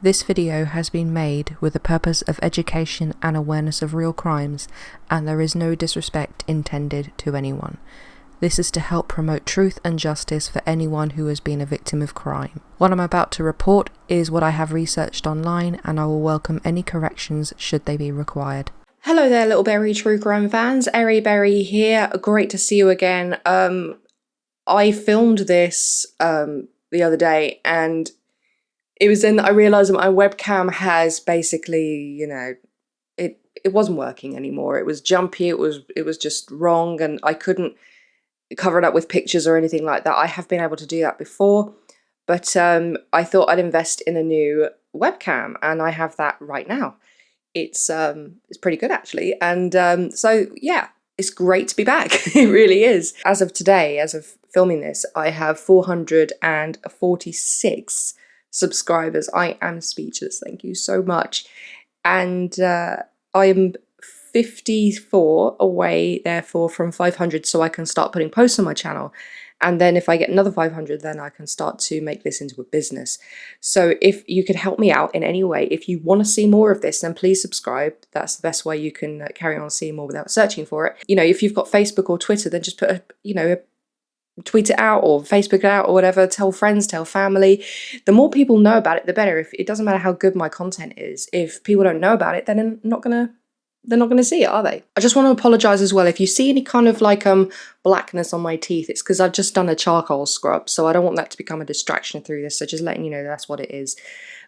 This video has been made with the purpose of education and awareness of real crimes, and there is no disrespect intended to anyone. This is to help promote truth and justice for anyone who has been a victim of crime. What I'm about to report is what I have researched online, and I will welcome any corrections should they be required. Hello there, Little Berry True Crime fans. Airy Berry here. Great to see you again. I filmed this the other day, and it was then that I realised that my webcam has basically, it wasn't working anymore. It was jumpy. It was just wrong, and I couldn't cover it up with pictures or anything like that. I have been able to do that before, but I thought I'd invest in a new webcam, and I have that right now. It's pretty good actually, and so yeah, it's great to be back. It really is. As of today, as of filming this, I have 446 subscribers. I am speechless. Thank you so much. And I am 54 away, therefore, from 500, so I can start putting posts on my channel. And then if I get another 500, then I can start to make this into a business. So if you could help me out in any way, if you want to see more of this, then please subscribe. That's the best way you can carry on seeing more without searching for it. If you've got Facebook or Twitter, then just put tweet it out or Facebook it out or whatever. Tell friends, tell family. The more people know about it, the better. If it doesn't matter how good my content is, if people don't know about it, then they're not gonna see it, are they? I just want to apologise as well. If you see any kind of blackness on my teeth, it's because I've just done a charcoal scrub, so I don't want that to become a distraction through this. So just letting you know that's what it is.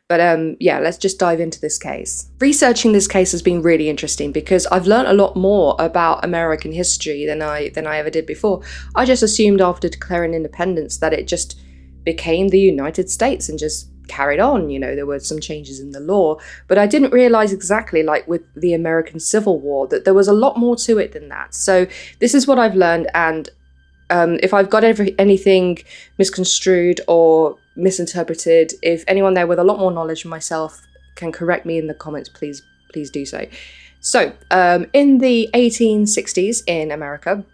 But yeah, let's just dive into this case. Researching this case has been really interesting because I've learned a lot more about American history than I ever did before. I just assumed after declaring independence that it just became the United States and just carried on. There were some changes in the law, but I didn't realize exactly, like with the American Civil War, that there was a lot more to it than that. So this is what I've learned, and if I've got anything misconstrued or misinterpreted, if anyone there with a lot more knowledge than myself can correct me in the comments, please do so. So in the 1860s in America,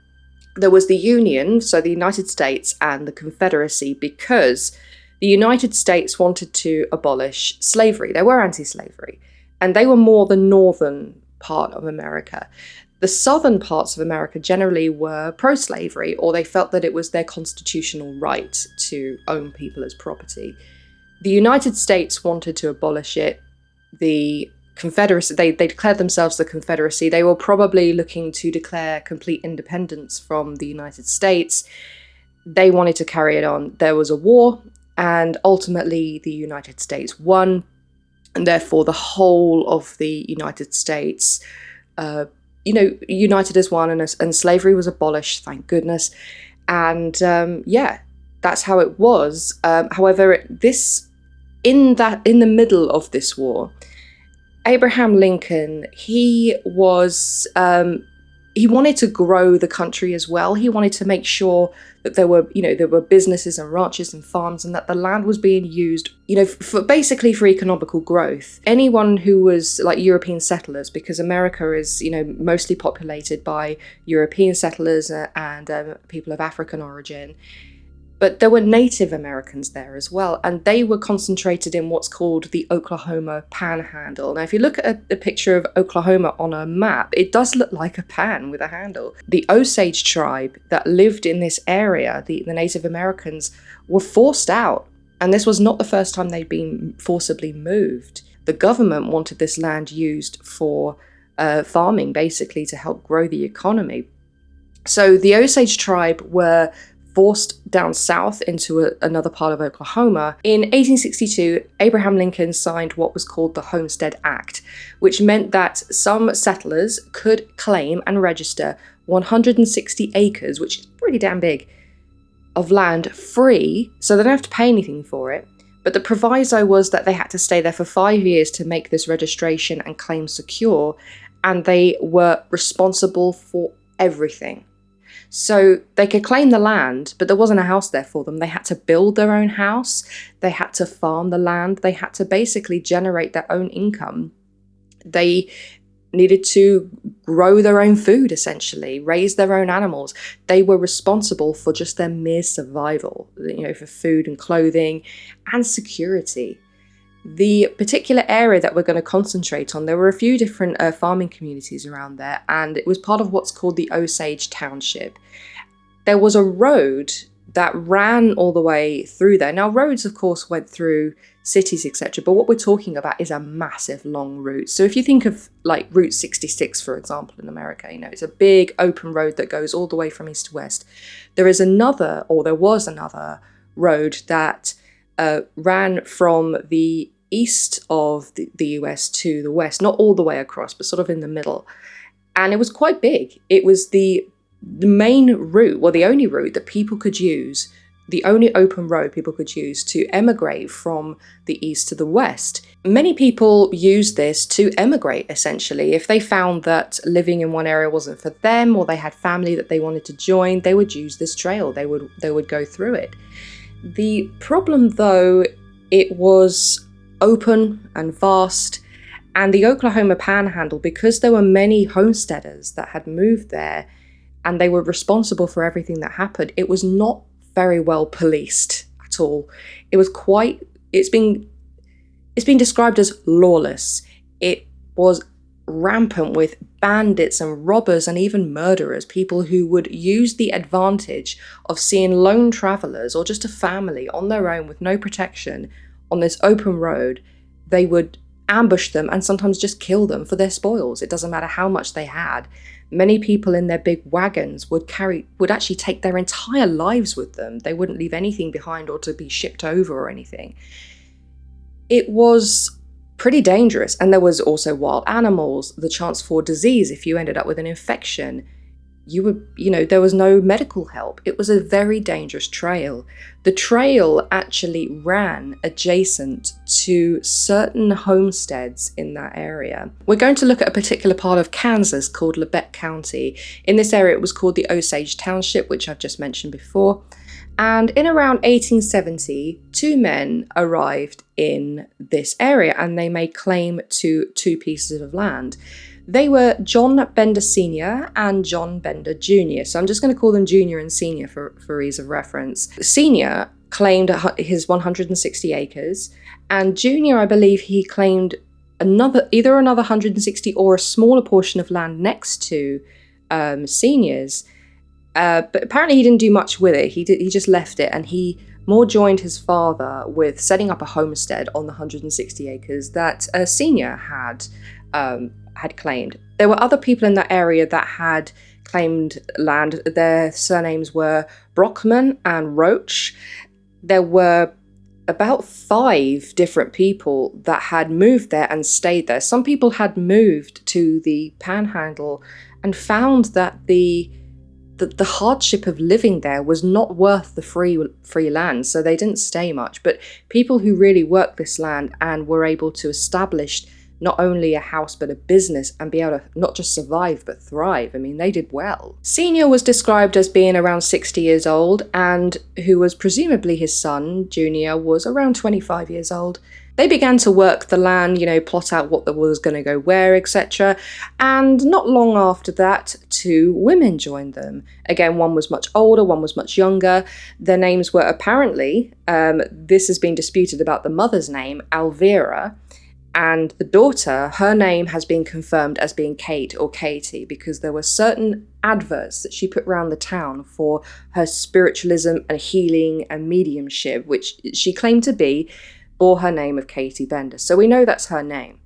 there was the Union, so the United States, and the Confederacy, because the United States wanted to abolish slavery. They were anti-slavery, and they were more the northern part of America. The southern parts of America generally were pro-slavery, or they felt that it was their constitutional right to own people as property. The United States wanted to abolish it. The Confederacy, they declared themselves the Confederacy. They were probably looking to declare complete independence from the United States. They wanted to carry it on. There was a war, and ultimately the United States won, and therefore the whole of the United States united as one, and slavery was abolished, thank goodness. And yeah, that's how it was. However, in the middle of this war, Abraham Lincoln, he wanted to grow the country as well. He wanted to make sure that there were businesses and ranches and farms, and that the land was being used, basically for economical growth. Anyone who was like European settlers, because America is, mostly populated by European settlers and people of African origin. But there were Native Americans there as well, and they were concentrated in what's called the Oklahoma Panhandle. Now, if you look at a picture of Oklahoma on a map, it does look like a pan with a handle. The Osage tribe that lived in this area, the Native Americans, were forced out, and this was not the first time they'd been forcibly moved. The government wanted this land used for farming, basically to help grow the economy. So the Osage tribe were forced down south into another part of Oklahoma. In 1862, Abraham Lincoln signed what was called the Homestead Act, which meant that some settlers could claim and register 160 acres, which is pretty damn big, of land free, so they don't have to pay anything for it. But the proviso was that they had to stay there for 5 years to make this registration and claim secure, and they were responsible for everything. So they could claim the land, but there wasn't a house there for them. They had to build their own house. They had to farm the land. They had to basically generate their own income. They needed to grow their own food, essentially, raise their own animals. They were responsible for just their mere survival, for food and clothing and security. The particular area that we're going to concentrate on, there were a few different farming communities around there, and it was part of what's called the Osage Township. There was a road that ran all the way through there. Now, roads, of course, went through cities, etc., but what we're talking about is a massive long route. So if you think of like Route 66, for example, in America, you know, it's a big open road that goes all the way from east to west. There was another road that ran from the east of the US to the west, not all the way across, but sort of in the middle. And it was quite big. It was the main route, well, the only route that people could use, the only open road people could use to emigrate from the east to the west. Many people used this to emigrate, essentially. If they found that living in one area wasn't for them, or they had family that they wanted to join, they would use this trail. They would go through it. The problem, though, it was open and vast, and the Oklahoma Panhandle, because there were many homesteaders that had moved there and they were responsible for everything that happened, it was not very well policed at all. It's been described as lawless. It was rampant with bandits and robbers and even murderers, people who would use the advantage of seeing lone travelers or just a family on their own with no protection on this open road. They would ambush them and sometimes just kill them for their spoils. It doesn't matter how much they had. Many people in their big wagons would actually take their entire lives with them. They wouldn't leave anything behind or to be shipped over or anything. It was pretty dangerous. And there was also wild animals, the chance for disease. If you ended up with an infection, there was no medical help. It was a very dangerous trail. The trail actually ran adjacent to certain homesteads in that area. We're going to look at a particular part of Kansas called Labette County. In this area, it was called the Osage Township, which I've just mentioned before. And in around 1870, two men arrived in this area and they made claim to 2 pieces of land. They were John Bender Sr. and John Bender Jr. So I'm just going to call them Junior and Senior for ease of reference. Senior claimed his 160 acres, and Junior, I believe he claimed either another 160 or a smaller portion of land next to Senior's. But apparently he didn't do much with it. He just left it, and he more joined his father with setting up a homestead on the 160 acres that Senior had claimed. There were other people in that area that had claimed land. Their surnames were Brockman and Roach. There were about 5 different people that had moved there and stayed there. Some people had moved to the Panhandle and found that the hardship of living there was not worth the free land, so they didn't stay much. But people who really worked this land and were able to establish not only a house but a business and be able to not just survive but thrive, I mean, they did well. Senior was described as being around 60 years old, and who was presumably his son, Junior, was around 25 years old. They began to work the land, plot out what was going to go where, etc. And not long after that, 2 women joined them. Again, one was much older, one was much younger. Their names were apparently, this has been disputed about the mother's name, Elvira, and the daughter, her name has been confirmed as being Kate or Katie, because there were certain adverts that she put around the town for her spiritualism and healing and mediumship, which she claimed to be, bore her name of Katie Bender. So we know that's her name.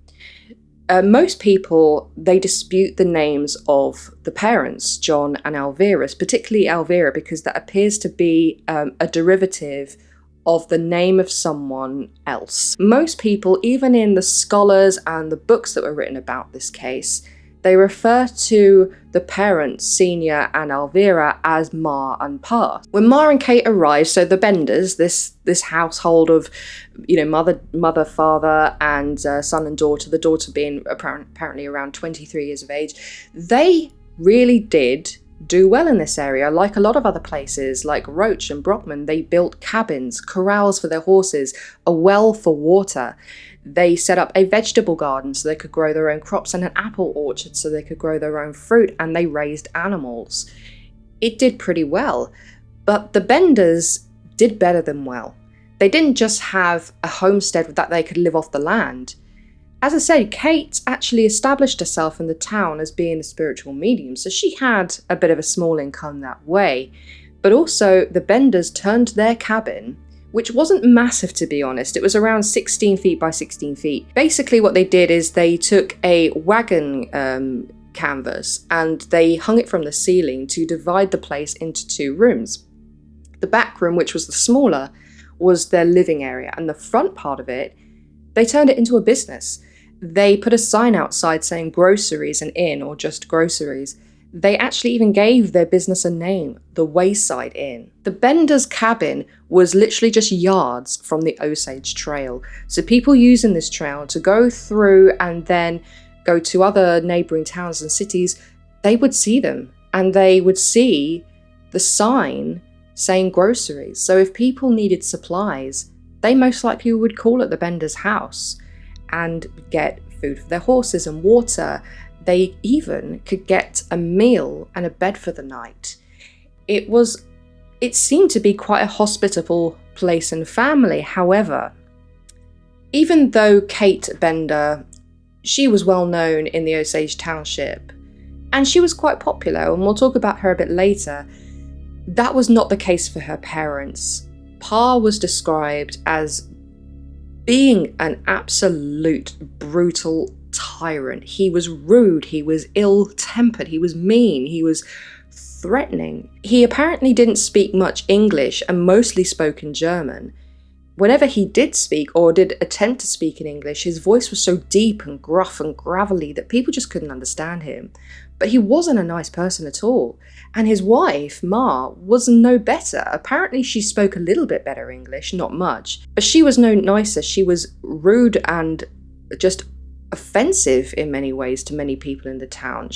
Most people, they dispute the names of the parents, John and Elvira, particularly Elvira, because that appears to be a derivative of the name of someone else. Most people, even in the scholars and the books that were written about this case, they refer to the parents, Senior and Elvira, as Ma and Pa. When Ma and Kate arrived, so the Benders, this household of, mother, father, and son and daughter, the daughter being apparently around 23 years of age, they really did do well in this area. Like a lot of other places, like Roach and Brockman, they built cabins, corrals for their horses, a well for water. They set up a vegetable garden so they could grow their own crops, and an apple orchard so they could grow their own fruit, and they raised animals. It did pretty well, but the Benders did better than well. They didn't just have a homestead that they could live off the land. As I said, Kate actually established herself in the town as being a spiritual medium, so she had a bit of a small income that way. But also, the Benders turned their cabin, which wasn't massive to be honest, it was around 16 feet by 16 feet. Basically what they did is they took a wagon canvas and they hung it from the ceiling to divide the place into 2 rooms. The back room, which was the smaller, was their living area, and the front part of it, they turned it into a business. They put a sign outside saying groceries and inn, or just groceries. They actually even gave their business a name, the Wayside Inn. The Benders' cabin was literally just yards from the Osage Trail. So people using this trail to go through and then go to other neighbouring towns and cities, they would see them and they would see the sign saying groceries. So if people needed supplies, they most likely would call at the Benders' house and get food for their horses and water. They even could get a meal and a bed for the night. It seemed to be quite a hospitable place and family. However, even though Kate Bender, she was well known in the Osage Township, and she was quite popular, and we'll talk about her a bit later, that was not the case for her parents. Pa was described as being an absolute brutal tyrant. He was rude, he was ill-tempered, he was mean, he was threatening. He apparently didn't speak much English and mostly spoke in German. Whenever he did speak or did attempt to speak in English, his voice was so deep and gruff and gravelly that people just couldn't understand him. But he wasn't a nice person at all. And his wife, Ma, was no better. Apparently she spoke a little bit better English, not much. But she was no nicer. She was rude and just offensive in many ways to many people in the town.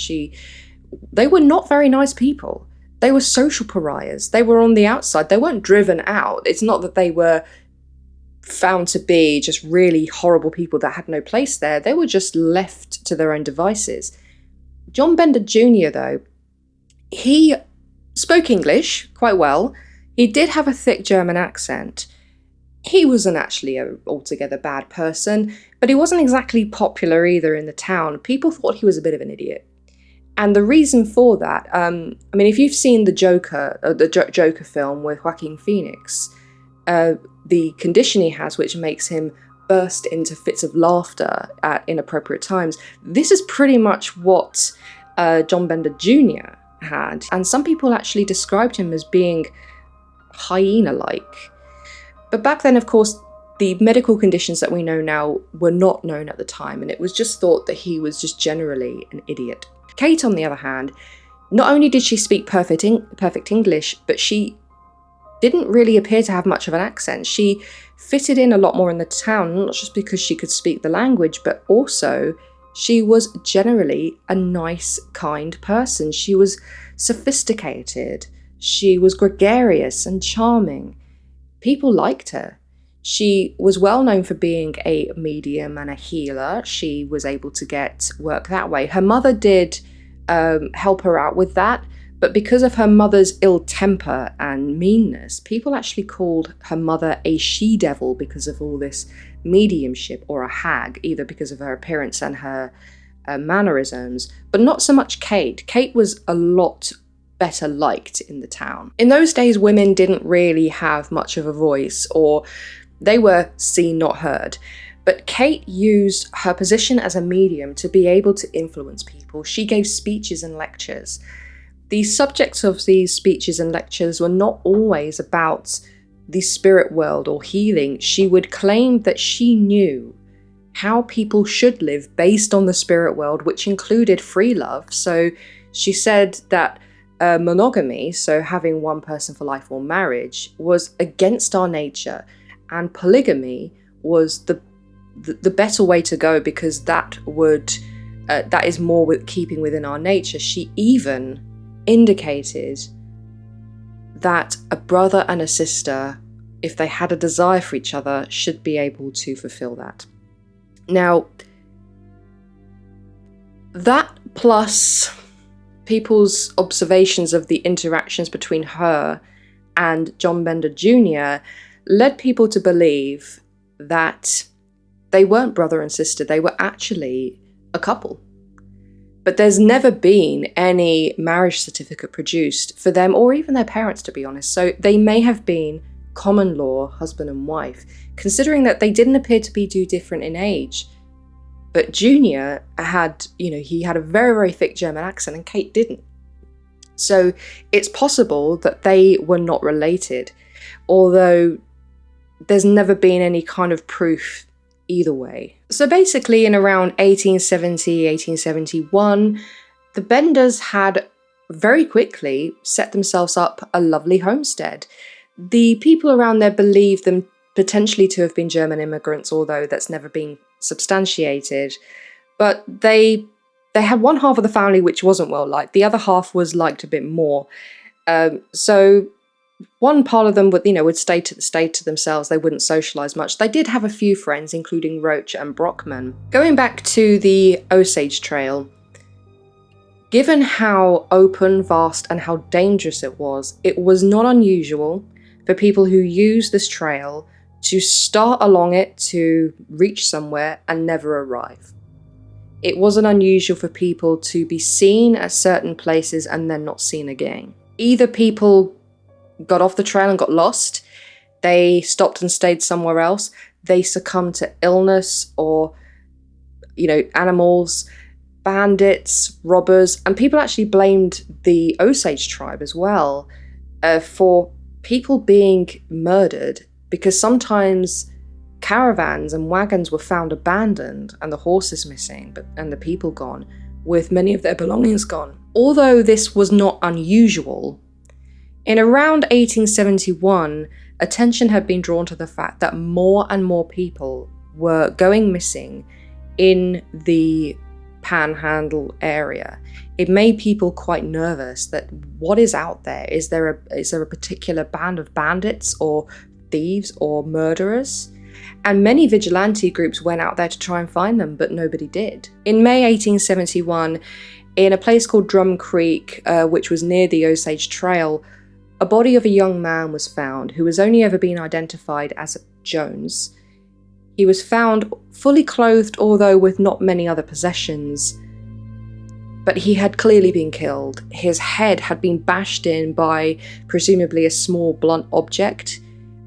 They were not very nice people. They were social pariahs. They were on the outside. They weren't driven out. It's not that they were found to be just really horrible people that had no place there. They were just left to their own devices. John Bender Jr., though, he spoke English quite well. He did have a thick German accent. He wasn't actually an altogether bad person, but he wasn't exactly popular either in the town. People thought he was a bit of an idiot. And the reason for that, if you've seen the Joker film with Joaquin Phoenix, the condition he has, which makes him burst into fits of laughter at inappropriate times, this is pretty much what John Bender Jr. had. And some people actually described him as being hyena-like. But back then, of course, the medical conditions that we know now were not known at the time, and it was just thought that he was just generally an idiot. Kate, on the other hand, not only did she speak perfect English, but she didn't really appear to have much of an accent. She fitted in a lot more in the town, not just because she could speak the language, but also she was generally a nice, kind person. She was sophisticated. She was gregarious and charming. People liked her. She was well known for being a medium and a healer. She was able to get work that way. Her mother did help her out with that, but because of her mother's ill temper and meanness, people actually called her mother a she-devil because of all this mediumship, or a hag, either because of her appearance and her mannerisms, but not so much Kate. Kate was a lot better liked in the town. In those days, women didn't really have much of a voice, or they were seen, not heard. But Kate used her position as a medium to be able to influence people. She gave speeches and lectures. The subjects of these speeches and lectures were not always about the spirit world or healing. She would claim that she knew how people should live based on the spirit world, which included free love. So she said that monogamy, so having one person for life or marriage, was against our nature, and polygamy was the better way to go, because that is more with keeping within our nature. She even indicated that a brother and a sister, if they had a desire for each other, should be able to fulfill that. Now, that plus people's observations of the interactions between her and John Bender Jr. led people to believe that they weren't brother and sister, they were actually a couple. But there's never been any marriage certificate produced for them or even their parents, to be honest. So they may have been common law husband and wife, considering that they didn't appear to be too different in age. But Junior had, he had a very, very thick German accent and Kate didn't. So it's possible that they were not related, although there's never been any kind of proof either way. So basically in around 1870, 1871, the Benders had very quickly set themselves up a lovely homestead. The people around there believed them potentially to have been German immigrants, although that's never been substantiated. But they had one half of the family which wasn't well liked. The other half was liked a bit more. So one part of them would stay to themselves. They wouldn't socialise much. They did have a few friends, including Roach and Brockman. Going back to the Osage Trail, given how open, vast, and how dangerous it was not unusual for people who use this trail to start along it to reach somewhere and never arrive. It wasn't unusual for people to be seen at certain places and then not seen again. Either people got off the trail and got lost, they stopped and stayed somewhere else, they succumbed to illness or, animals, bandits, robbers, and people actually blamed the Osage tribe as well for people being murdered, because sometimes caravans and wagons were found abandoned and the horses missing and the people gone, with many of their belongings gone. Although this was not unusual, in around 1871, attention had been drawn to the fact that more and more people were going missing in the Panhandle area. It made people quite nervous that what is out there? Is there a particular band of bandits or thieves or murderers? And many vigilante groups went out there to try and find them, but nobody did. In May 1871, in a place called Drum Creek, which was near the Osage Trail, a body of a young man was found who has only ever been identified as Jones. He was found fully clothed, although with not many other possessions. But he had clearly been killed. His head had been bashed in by presumably a small blunt object,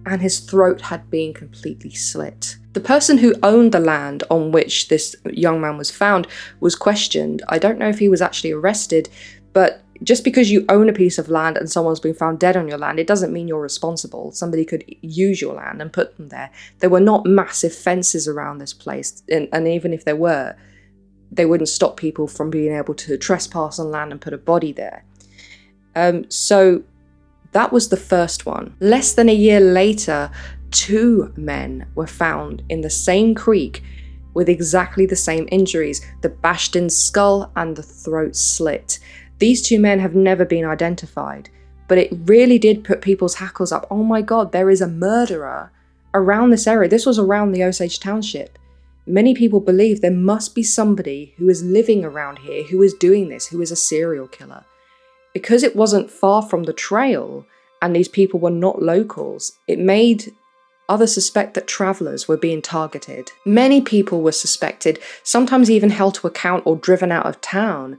and his throat had been completely slit. The person who owned the land on which this young man was found was questioned. I don't know if he was actually arrested, but just because you own a piece of land and someone's been found dead on your land, it doesn't mean you're responsible. Somebody could use your land and put them there. There were not massive fences around this place, and even if there were, they wouldn't stop people from being able to trespass on land and put a body there. So that was the first one. Less than a year later, 2 men were found in the same creek with exactly the same injuries, the bashed in skull and the throat slit. These 2 men have never been identified, but it really did put people's hackles up. Oh my God, there is a murderer around this area. This was around the Osage Township. Many people believe there must be somebody who is living around here, who is doing this, who is a serial killer. Because it wasn't far from the trail and these people were not locals, it made others suspect that travellers were being targeted. Many people were suspected, sometimes even held to account or driven out of town.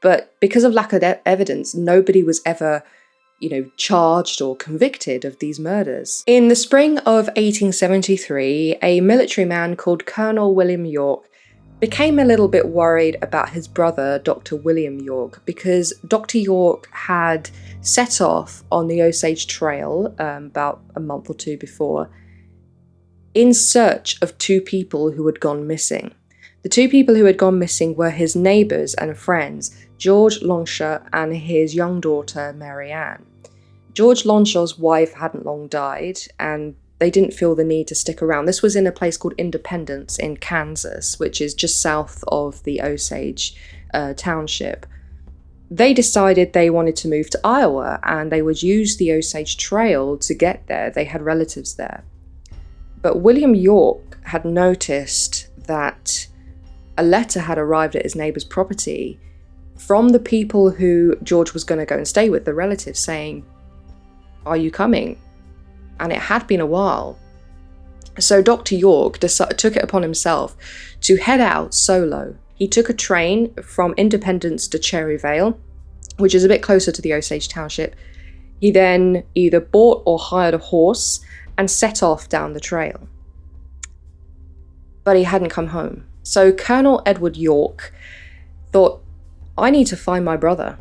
But because of lack of evidence, nobody was ever, charged or convicted of these murders. In the spring of 1873, a military man called Colonel William York became a little bit worried about his brother, Dr. William York, because Dr. York had set off on the Osage Trail about a month or 2 before in search of 2 people who had gone missing. The 2 people who had gone missing were his neighbours and friends, George Longshaw and his young daughter, Mary Ann. George Longshaw's wife hadn't long died, and they didn't feel the need to stick around. This was in a place called Independence in Kansas, which is just south of the Osage Township. They decided they wanted to move to Iowa, and they would use the Osage Trail to get there. They had relatives there. But William York had noticed that a letter had arrived at his neighbour's property from the people who George was going to go and stay with, the relatives, saying, "Are you coming? and it had been a while. So Dr. York took it upon himself to head out solo. He took a train from Independence to Cherryvale, which is a bit closer to the Osage Township. He then either bought or hired a horse and set off down the trail. But he hadn't come home. So Colonel Edward York thought, I need to find my brother.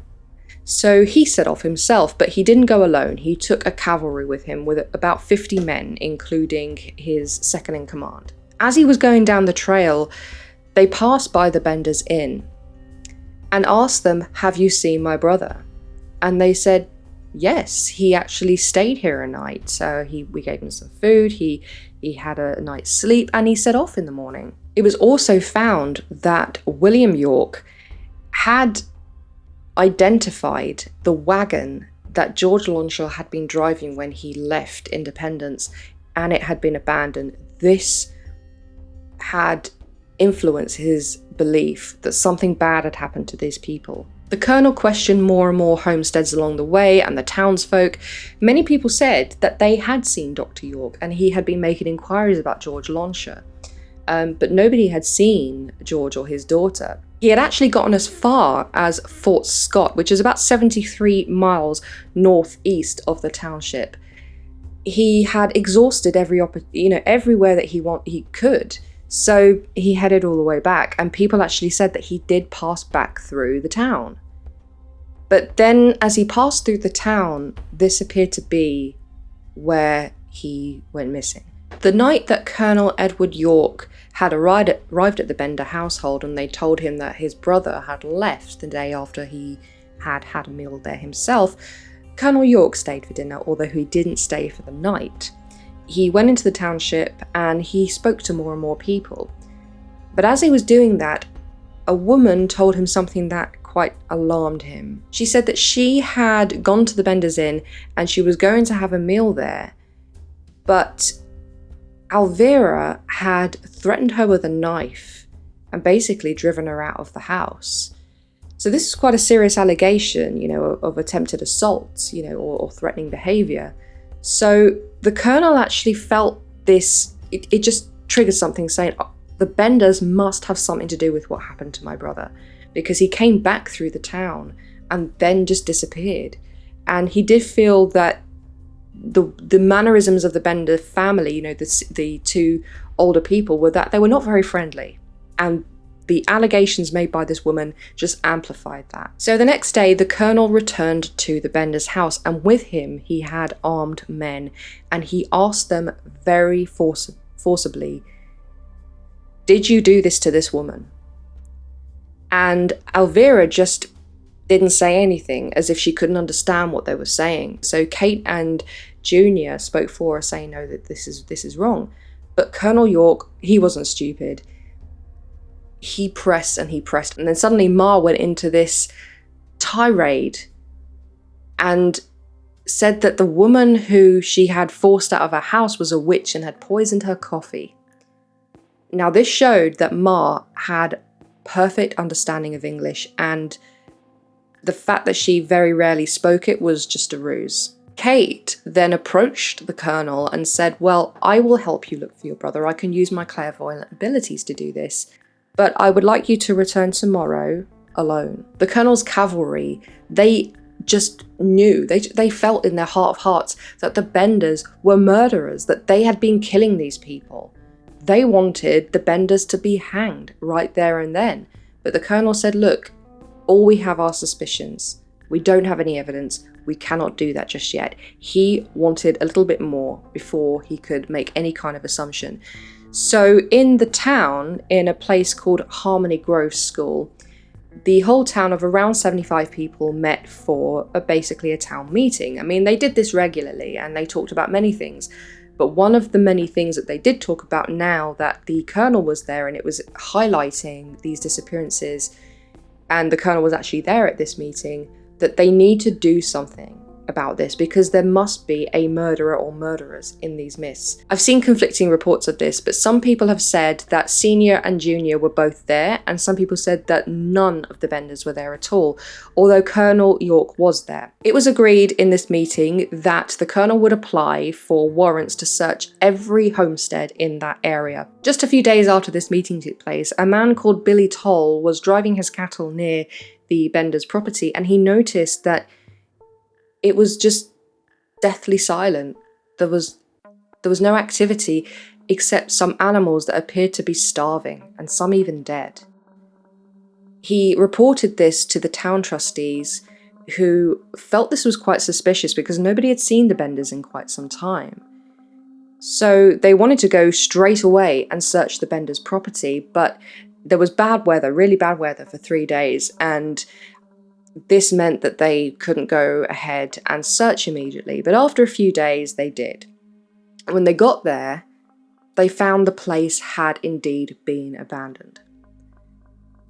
So he set off himself, but he didn't go alone. He took a cavalry with him with about 50 men, including his second in command. As he was going down the trail, they passed by the Benders' Inn and asked them, have you seen my brother? And they said, yes, he actually stayed here a night. So we gave him some food, he had a night's sleep, and he set off in the morning. It was also found that William York had identified the wagon that George Lonshaw had been driving when he left Independence, and it had been abandoned. This had influenced his belief that something bad had happened to these people. The colonel questioned more and more homesteads along the way and the townsfolk. Many people said that they had seen Dr. York and he had been making inquiries about George Lonshaw, but nobody had seen George or his daughter. He had actually gotten as far as Fort Scott, which is about 73 miles northeast of the township. He had exhausted everywhere that he could. So he headed all the way back, and people actually said that he did pass back through the town. But then as he passed through the town, this appeared to be where he went missing. The night that Colonel Edward York had arrived at the Bender household, and they told him that his brother had left the day after he had had a meal there himself, Colonel York stayed for dinner, although he didn't stay for the night. He went into the township and he spoke to more and more people. But as he was doing that, a woman told him something that quite alarmed him. She said that she had gone to the Benders' Inn and she was going to have a meal there, but Elvira had threatened her with a knife and basically driven her out of the house. So this is quite a serious allegation, of attempted assault, or threatening behavior. So the colonel actually felt this, it just triggered something, saying, oh, the Benders must have something to do with what happened to my brother, because he came back through the town and then just disappeared. And he did feel that the mannerisms of the Bender family, the two older people, were that they were not very friendly. And the allegations made by this woman just amplified that. So the next day, the colonel returned to the Bender's house, and with him, he had armed men, and he asked them very forcibly, did you do this to this woman? And Elvira just didn't say anything, as if she couldn't understand what they were saying. So Kate and Junior spoke for her, saying, no, that this is wrong. But Colonel York, he wasn't stupid. He pressed and he pressed, and then suddenly Ma went into this tirade and said that the woman who she had forced out of her house was a witch and had poisoned her coffee. Now this showed that Ma had perfect understanding of English, and the fact that she very rarely spoke it was just a ruse. Kate then approached the colonel and said, well, I will help you look for your brother. I can use my clairvoyant abilities to do this, but I would like you to return tomorrow alone. The colonel's cavalry, they just knew, they felt in their heart of hearts that the Benders were murderers, that they had been killing these people. They wanted the Benders to be hanged right there and then. But the colonel said, look, all we have are suspicions. We don't have any evidence. We cannot do that just yet. He wanted a little bit more before he could make any kind of assumption. So in the town, in a place called Harmony Grove School, the whole town of around 75 people met for basically a town meeting. I mean, they did this regularly and they talked about many things. But one of the many things that they did talk about now that the colonel was there, and it was highlighting these disappearances, and the colonel was actually there at this meeting, that they need to do something. about this because there must be a murderer or murderers in these myths. I've seen conflicting reports of this, but some people have said that Senior and Junior were both there, and some people said that none of the Benders were there at all, although Colonel York was there. It was agreed in this meeting that the Colonel would apply for warrants to search every homestead in that area. Just a few days after this meeting took place, a man called Billy Toll was driving his cattle near the Benders' property, and he noticed that it was just deathly silent. There was no activity except some animals that appeared to be starving and some even dead. He reported this to the town trustees, who felt this was quite suspicious because nobody had seen the Benders in quite some time. So they wanted to go straight away and search the Benders' property, but there was bad weather, really bad weather for 3 days, and this meant that they couldn't go ahead and search immediately, but after a few days they did. When they got there, they found the place had indeed been abandoned.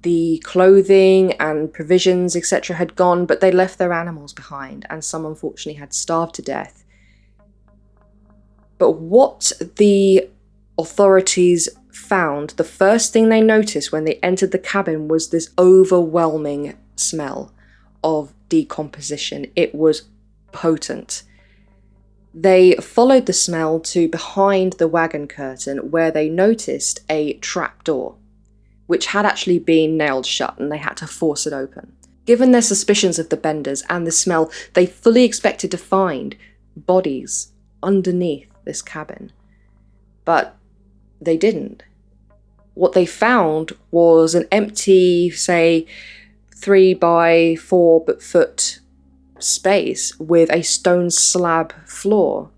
The clothing and provisions, etc. had gone, but they left their animals behind, and some unfortunately had starved to death. But what the authorities found, the first thing they noticed when they entered the cabin was this overwhelming smell of decomposition. It was potent. They followed the smell to behind the wagon curtain, where they noticed a trapdoor, which had actually been nailed shut, and they had to force it open. Given their suspicions of the Benders and the smell, they fully expected to find bodies underneath this cabin, but they didn't. What they found was an empty, say, 3 by 4 foot space with a stone slab floor.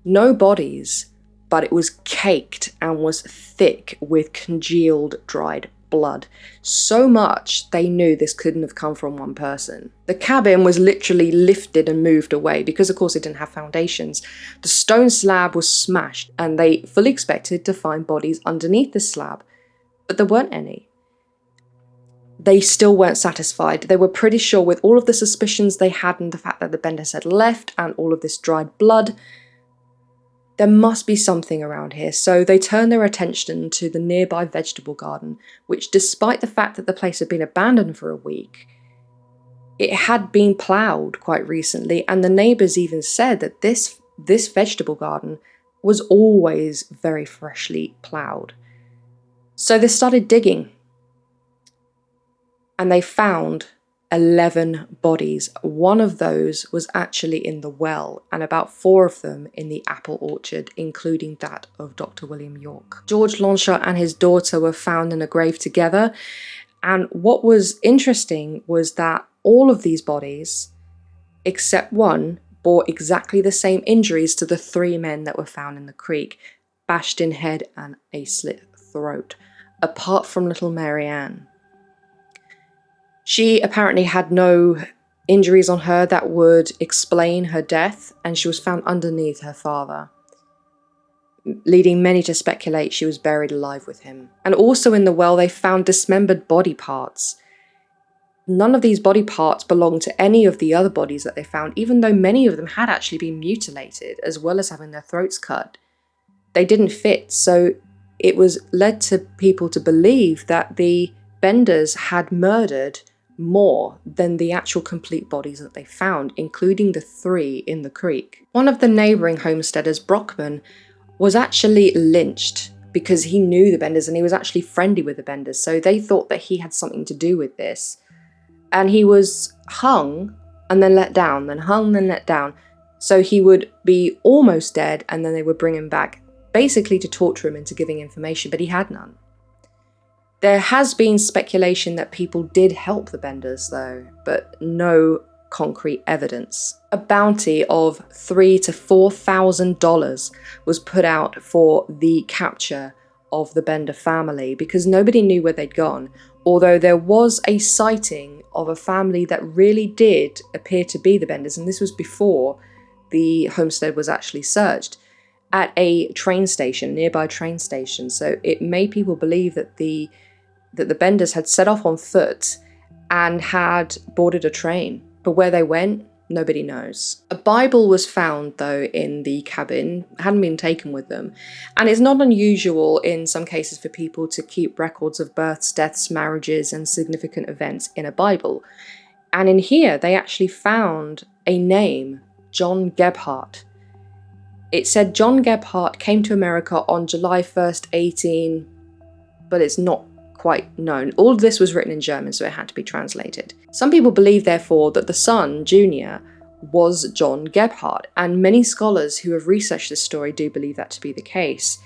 No bodies, but it was caked and was thick with congealed dried blood. So much they knew this couldn't have come from one person. The cabin was literally lifted and moved away because of course it didn't have foundations. The stone slab was smashed and they fully expected to find bodies underneath the slab, but there weren't any. They still weren't satisfied. They were pretty sure, with all of the suspicions they had and the fact that the Benders had left and all of this dried blood, there must be something around here. So they turned their attention to the nearby vegetable garden, which, despite the fact that the place had been abandoned for a week, it had been ploughed quite recently, and the neighbours even said that this vegetable garden was always very freshly ploughed. So they started digging, and they found 11 bodies. One of those was actually in the well, and about 4 of them in the apple orchard, including that of Dr. William York. George Longshot and his daughter were found in a grave together, and what was interesting was that all of these bodies, except one, bore exactly the same injuries to the 3 men that were found in the creek: bashed in head and a slit throat, apart from little Mary Ann. She apparently had no injuries on her that would explain her death, and she was found underneath her father, leading many to speculate she was buried alive with him. And also in the well they found dismembered body parts. None of these body parts belonged to any of the other bodies that they found, even though many of them had actually been mutilated, as well as having their throats cut. They didn't fit, so it was led to people to believe that the Benders had murdered more than the actual complete bodies that they found, including the 3 in the creek. One of the neighbouring homesteaders, Brockman, was actually lynched because he knew the Benders and he was actually friendly with the Benders, so they thought that he had something to do with this. And he was hung and then let down, then hung, then let down. So he would be almost dead and then they would bring him back, basically to torture him into giving information, but he had none. There has been speculation that people did help the Benders though, but no concrete evidence. A bounty of $3,000 to $4,000 was put out for the capture of the Bender family because nobody knew where they'd gone, although there was a sighting of a family that really did appear to be the Benders, and this was before the homestead was actually searched, at a train station, nearby train station. So it made people believe that the Benders had set off on foot and had boarded a train. But where they went, Nobody knows. A Bible was found, though, in the cabin. It hadn't been taken with them. And it's not unusual in some cases for people to keep records of births, deaths, marriages, and significant events in a Bible. And in here, they actually found a name, John Gebhardt. It said John Gebhardt came to America on July 1st, 18, but it's not quite known. All of this was written in German, so it had to be translated. Some people believe, therefore, that the son, Junior, was John Gebhardt, and many scholars who have researched this story do believe that to be the case.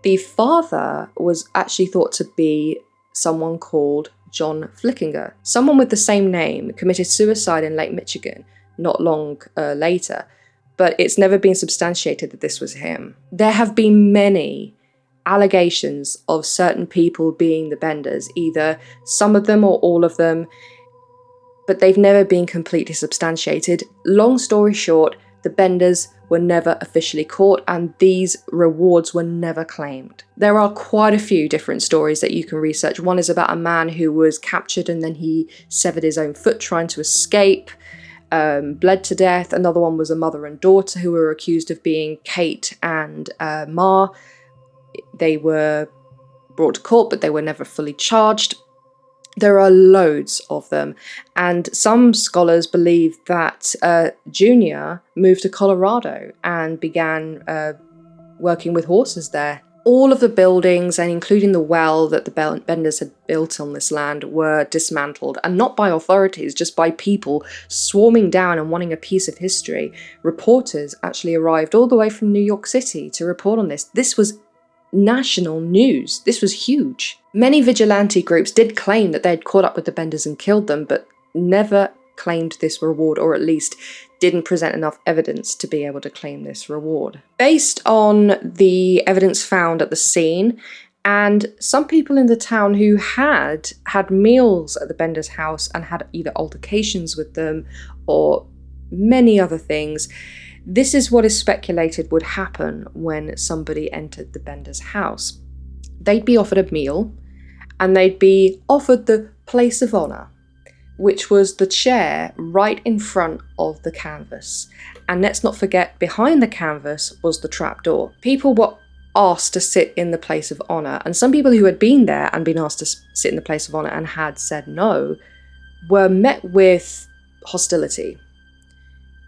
The father was actually thought to be someone called John Flickinger. Someone with the same name committed suicide in Lake Michigan not long later, but it's never been substantiated that this was him. There have been many allegations of certain people being the Benders, either some of them or all of them, but they've never been completely substantiated. Long story short, the Benders were never officially caught and these rewards were never claimed. There are quite a few different stories that you can research. One is about a man who was captured and then he severed his own foot trying to escape, bled to death. Another one was a mother and daughter who were accused of being Kate and Ma. They were brought to court, but they were never fully charged. There are loads of them, and some scholars believe that Junior moved to Colorado and began working with horses there. All of the buildings, and including the well that the Benders had built on this land, were dismantled, and not by authorities, just by people swarming down and wanting a piece of history. Reporters actually arrived all the way from New York City to report on this. This was national news. This was huge. Many vigilante groups did claim that they had caught up with the Benders and killed them, but never claimed this reward, or at least didn't present enough evidence to be able to claim this reward. Based on the evidence found at the scene, and some people in the town who had meals at the Benders' house and had either altercations with them or many other things, this is what is speculated would happen when somebody entered the Benders' house. They'd be offered a meal, and they'd be offered the place of honour, which was the chair right in front of the canvas. And let's not forget, behind the canvas was the trapdoor. People were asked to sit in the place of honour, and some people who had been there and been asked to sit in the place of honour and had said no were met with hostility.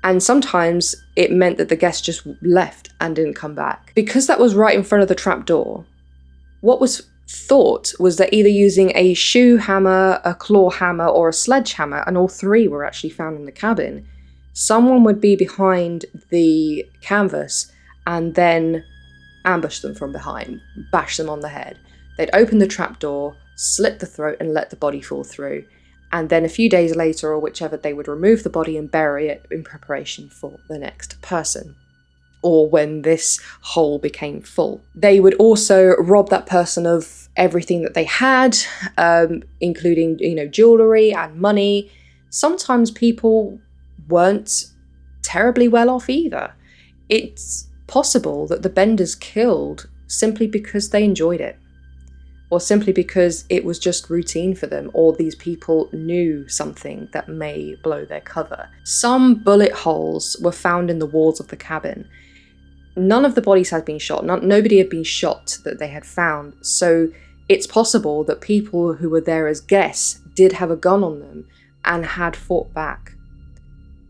And sometimes it meant that the guests just left and didn't come back. Because that was right in front of the trapdoor, what was thought was that either using a shoe hammer, a claw hammer, or a sledgehammer, and all three were actually found in the cabin, someone would be behind the canvas and then ambush them from behind, bash them on the head. They'd open the trapdoor, slit the throat, and let the body fall through. And then a few days later, or whichever, they would remove the body and bury it in preparation for the next person, or when this hole became full. They would also rob that person of everything that they had, including, jewellery and money. Sometimes people weren't terribly well off either. It's possible that the Benders killed simply because they enjoyed it, or simply because it was just routine for them, or these people knew something that may blow their cover. Some bullet holes were found in the walls of the cabin. None of the bodies had been shot. Nobody had been shot that they had found. So it's possible that people who were there as guests did have a gun on them and had fought back,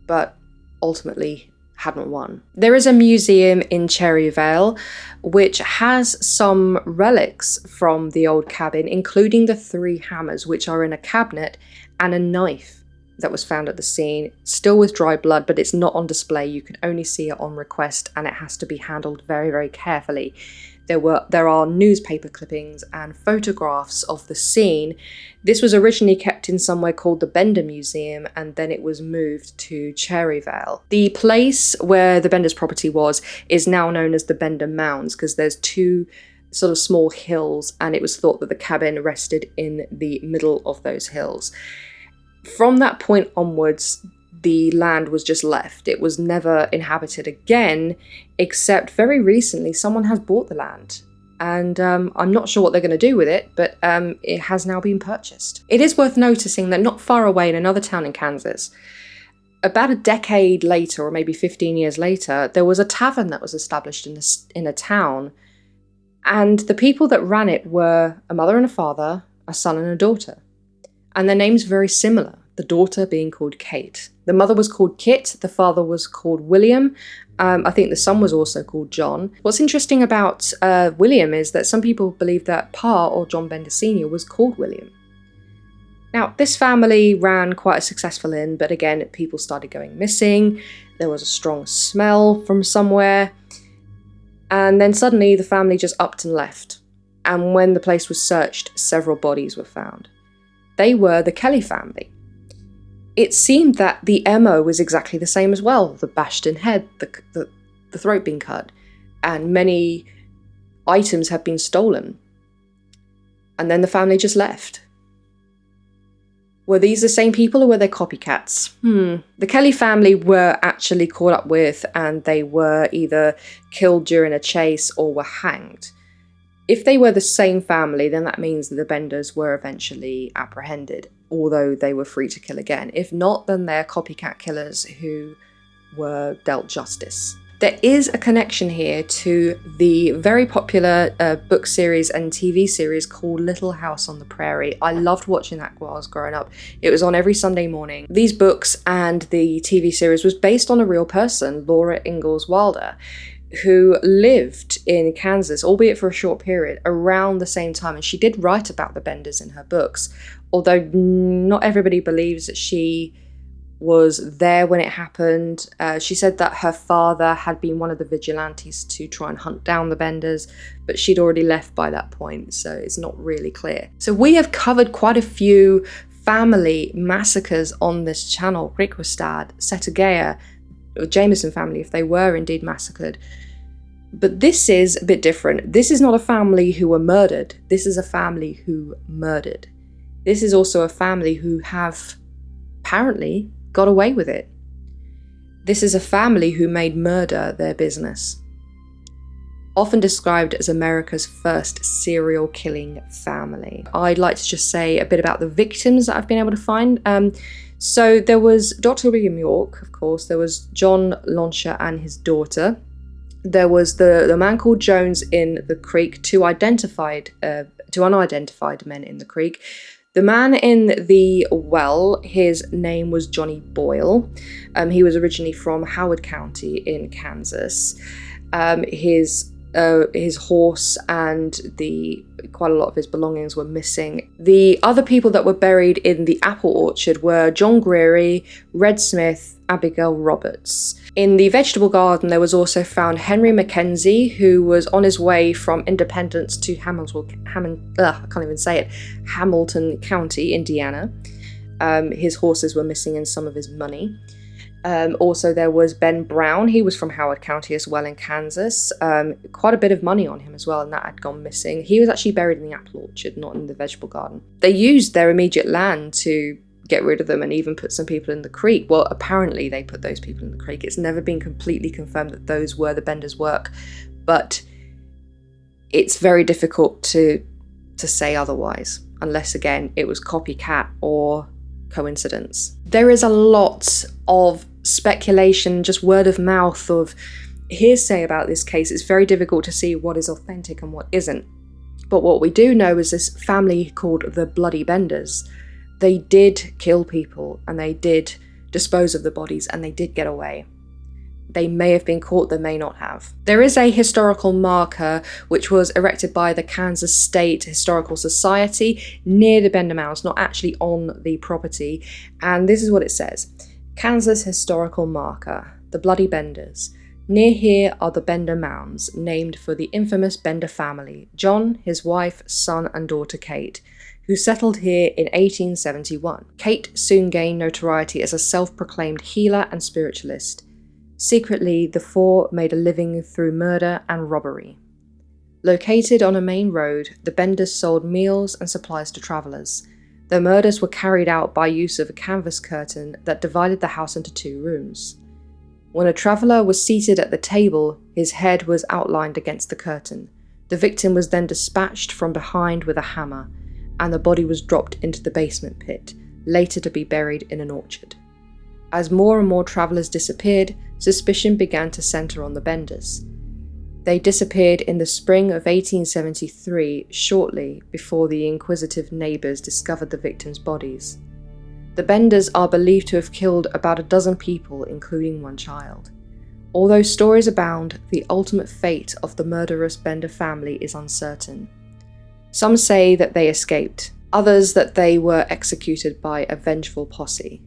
but ultimately hadn't won. There is a museum in Cherryvale which has some relics from the old cabin, including the 3 hammers, which are in a cabinet, and a knife that was found at the scene, still with dry blood, but it's not on display. You can only see it on request, and it has to be handled very, very carefully. There are newspaper clippings and photographs of the scene. This was originally kept in somewhere called the Bender Museum, and then it was moved to Cherryvale. The place where the Bender's property was is now known as the Bender Mounds, because there's 2 sort of small hills, and it was thought that the cabin rested in the middle of those hills. From that point onwards, the land was just left. It was never inhabited again, except very recently someone has bought the land. And I'm not sure what they're going to do with it, but it has now been purchased. It is worth noticing that not far away in another town in Kansas, About a decade later, or maybe 15 years later, there was a tavern that was established in a town, and the people that ran it were a mother and a father, a son and a daughter. And their names were very similar, the daughter being called Kate. The mother was called Kit, the father was called William. I think the son was also called John. What's interesting about William is that some people believe that Pa, or John Bender Sr., was called William. Now, this family ran quite a successful inn, but again, people started going missing. There was a strong smell from somewhere. And then suddenly the family just upped and left. And when the place was searched, several bodies were found. They were the Kelly family. It seemed that the MO was exactly the same as well. The bashed in head, the throat being cut, and many items had been stolen. And then the family just left. Were these the same people, or were they copycats? The Kelly family were actually caught up with, and they were either killed during a chase or were hanged. If they were the same family, then that means that the Benders were eventually apprehended, although they were free to kill again. If not, then they're copycat killers who were dealt justice. There is a connection here to the very popular book series and TV series called Little House on the Prairie. I loved watching that while I was growing up. It was on every Sunday morning. These books and the TV series was based on a real person, Laura Ingalls Wilder, who lived in Kansas, albeit for a short period, around the same time. And she did write about the Benders in her books, although not everybody believes that she was there when it happened. She said that her father had been one of the vigilantes to try and hunt down the Benders, but she'd already left by that point, so it's not really clear. So we have covered quite a few family massacres on this channel. Rikverstad, Setagaya, Jameson family, if they were indeed massacred. But this is a bit different. This is not a family who were murdered. This is a family who murdered. This is also a family who have apparently got away with it. This is a family who made murder their business. Often described as America's first serial killing family. I'd like to just say a bit about the victims that I've been able to find. So there was Dr. William York, of course. There was John Launcher and his daughter. There was the man called Jones in the creek, two unidentified men in the creek. The man in the well, his name was Johnny Boyle. He was originally from Howard County in Kansas. His horse and quite a lot of his belongings were missing. The other people that were buried in the apple orchard were John Greery, Red Smith, Abigail Roberts. In the vegetable garden, there was also found Henry Mackenzie, who was on his way from Independence to Hamilton County, Indiana. His horses were missing and some of his money. Also, there was Ben Brown. He was from Howard County as well in Kansas. Quite a bit of money on him as well, and that had gone missing. He was actually buried in the apple orchard, not in the vegetable garden. They used their immediate land to get rid of them and even put some people in the creek. Well, apparently they put those people in the creek. It's never been completely confirmed that those were the Benders' work, but it's very difficult to say otherwise, unless, again, it was copycat or coincidence. There is a lot of speculation, just word of mouth, of hearsay about this case. It's very difficult to see what is authentic and what isn't. But what we do know is this family called the Bloody Benders. They did kill people and they did dispose of the bodies and they did get away. They may have been caught, they may not have. There is a historical marker which was erected by the Kansas State Historical Society near the Bender Mounds, not actually on the property. And this is what it says. Kansas Historical Marker, the Bloody Benders. Near here are the Bender Mounds, named for the infamous Bender family, John, his wife, son and daughter Kate, who settled here in 1871. Kate soon gained notoriety as a self-proclaimed healer and spiritualist. Secretly, the four made a living through murder and robbery. Located on a main road, the Benders sold meals and supplies to travellers. Their murders were carried out by use of a canvas curtain that divided the house into two rooms. When a traveller was seated at the table, his head was outlined against the curtain. The victim was then dispatched from behind with a hammer, and the body was dropped into the basement pit, later to be buried in an orchard. As more and more travellers disappeared, suspicion began to centre on the Benders. They disappeared in the spring of 1873, shortly before the inquisitive neighbours discovered the victims' bodies. The Benders are believed to have killed about a dozen people, including one child. Although stories abound, the ultimate fate of the murderous Bender family is uncertain. Some say that they escaped, others that they were executed by a vengeful posse.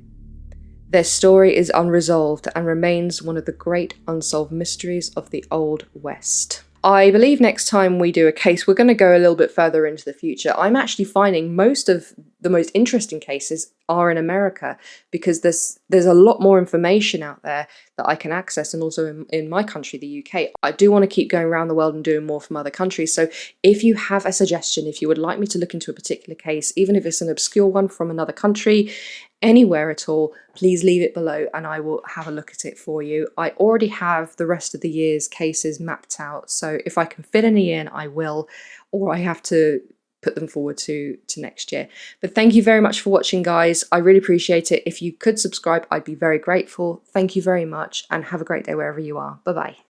Their story is unresolved and remains one of the great unsolved mysteries of the Old West. I believe next time we do a case, we're going to go a little bit further into the future. I'm actually finding most of the most interesting cases are in America because there's a lot more information out there that I can access, and also in my country, the UK. I do want to keep going around the world and doing more from other countries. So if you have a suggestion, if you would like me to look into a particular case, even if it's an obscure one from another country, anywhere at all, please leave it below and I will have a look at it for you. I already have the rest of the year's cases mapped out, so if I can fit any in, I will, or I have to put them forward to next year. But thank you very much for watching, guys. I really appreciate it. If you could subscribe, I'd be very grateful. Thank you very much and have a great day wherever you are. Bye-bye.